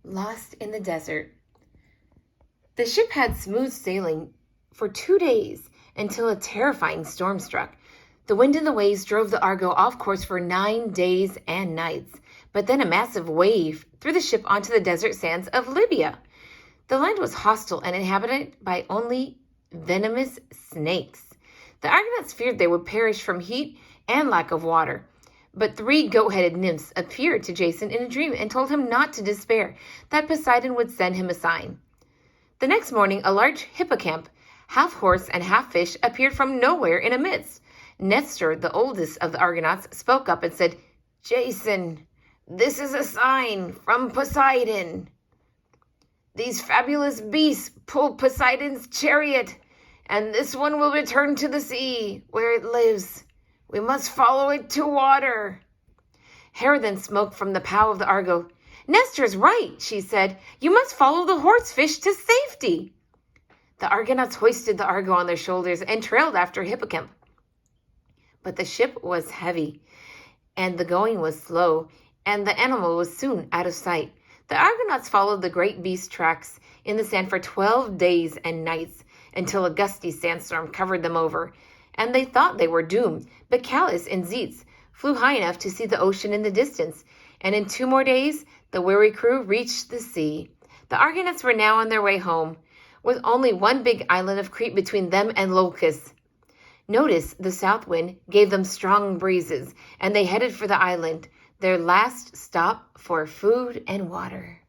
Lost in the desert. The ship had smooth sailing for 2 days until a terrifying storm struck. The wind and the waves drove the Argo off course for 9 days and nights, but then a massive wave threw the ship onto the desert sands of Libya. The land was hostile and inhabited by only venomous snakes. The Argonauts feared they would perish from heat and lack of water. But 3 goat-headed nymphs appeared to Jason in a dream and told him not to despair, that Poseidon would send him a sign. The next morning, a large hippocamp, half horse and half fish, appeared from nowhere in a mist. Nestor, the oldest of the Argonauts, spoke up and said, "Jason, this is a sign from Poseidon. These fabulous beasts pull Poseidon's chariot, and this one will return to the sea, where it lives. We must follow it to water." Hera then spoke from the prow of the Argo. "Nestor's right," she said. "You must follow the horsefish to safety." The Argonauts hoisted the Argo on their shoulders and trailed after Hippocamp. But the ship was heavy, and the going was slow, and the animal was soon out of sight. The Argonauts followed the great beast's tracks in the sand for 12 days and nights, until a gusty sandstorm covered them over, and they thought they were doomed. But Calais and Zetes flew high enough to see the ocean in the distance, and in 2 more days, the weary crew reached the sea. The Argonauts were now on their way home, with only one big island of Crete between them and Leucas. Notice the south wind gave them strong breezes, and they headed for the island, their last stop for food and water.